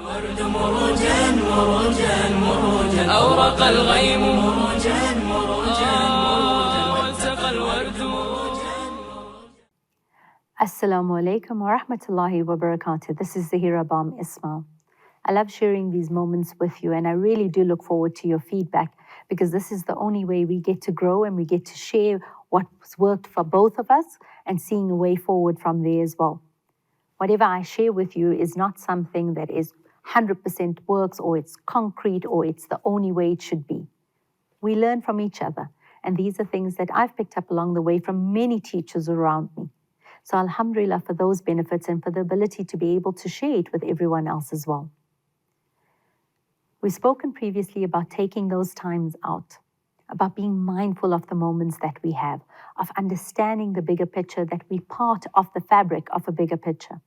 الورد مروجا مروجا مروجا أورق الغيم مروجا مروجا والتقى الورد مروجا. Assalamu alaikum wa rahmatullahi wa barakatuh. This is Zahira Bam Ismail. I love sharing these moments with you, and I really do look forward to your feedback because this is the only way we get to grow and we get to share what's worked for both of us and seeing a way forward from there as well. Whatever I share with you is not something that is 100% works or it's concrete or it's the only way it should be. We learn from each other, and these are things that I've picked up along the way from many teachers around me. So alhamdulillah for those benefits and for the ability to be able to share it with everyone else as well. We've spoken previously about taking those times out, about being mindful of the moments that we have, of understanding the bigger picture, that we're part of the fabric of a bigger picture.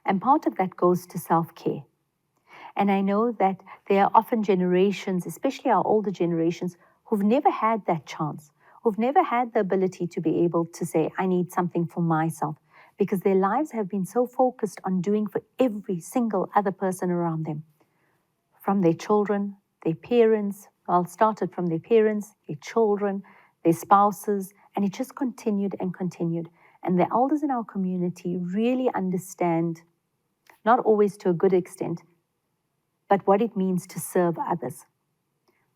And part of that goes to self-care. And I know that there are often generations, especially our older generations, who've never had that chance, who've never had the ability to be able to say, I need something for myself, because their lives have been so focused on doing for every single other person around them. From their children, their parents, well, started from their parents, their children, their spouses, and it just continued and continued. And the elders in our community really understand, not always to a good extent, but what it means to serve others.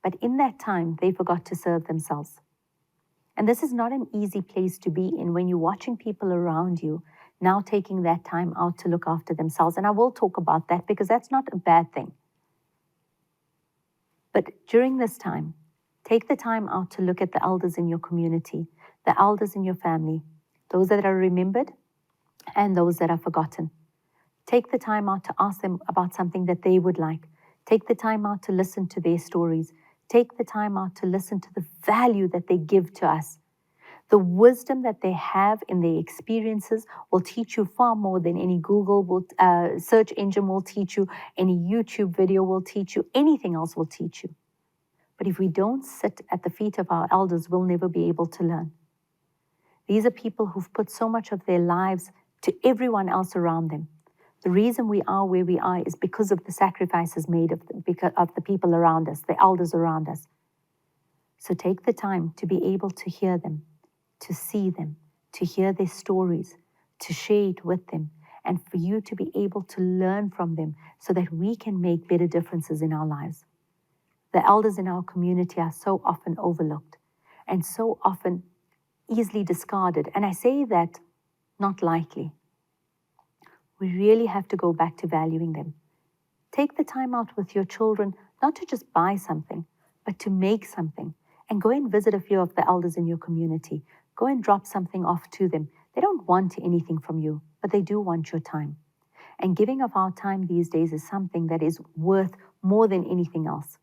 But in that time, they forgot to serve themselves. And this is not an easy place to be in when you're watching people around you now taking that time out to look after themselves. And I will talk about that because that's not a bad thing. But during this time, take the time out to look at the elders in your community, the elders in your family, those that are remembered and those that are forgotten. Take the time out to ask them about something that they would like. Take the time out to listen to their stories. Take the time out to listen to the value that they give to us. The wisdom that they have in their experiences will teach you far more than any Google search engine will teach you, any YouTube video will teach you, anything else will teach you. But if we don't sit at the feet of our elders, we'll never be able to learn. These are people who've put so much of their lives to everyone else around them. The reason we are where we are is because of the sacrifices made of the people around us, the elders around us. So take the time to be able to hear them, to see them, to hear their stories, to share it with them, and for you to be able to learn from them so that we can make better differences in our lives. The elders in our community are so often overlooked and so often easily discarded. And I say that not lightly. We really have to go back to valuing them. Take the time out with your children, not to just buy something, but to make something. And go and visit a few of the elders in your community. Go and drop something off to them. They don't want anything from you, but they do want your time. And giving of our time these days is something that is worth more than anything else.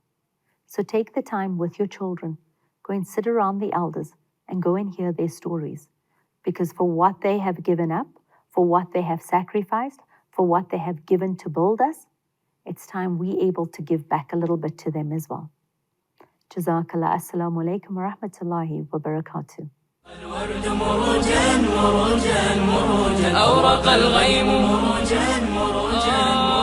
So take the time with your children. Go and sit around the elders and go and hear their stories. Because for what they have given up, for what they have sacrificed, for what they have given to build us, it's time we able to give back a little bit to them as well. Jazakallah. Assalamu alaikum wa rahmatullahi wa barakatuh. الورد مروجا مروجا مروجا أورق الغيم مروجا مروجا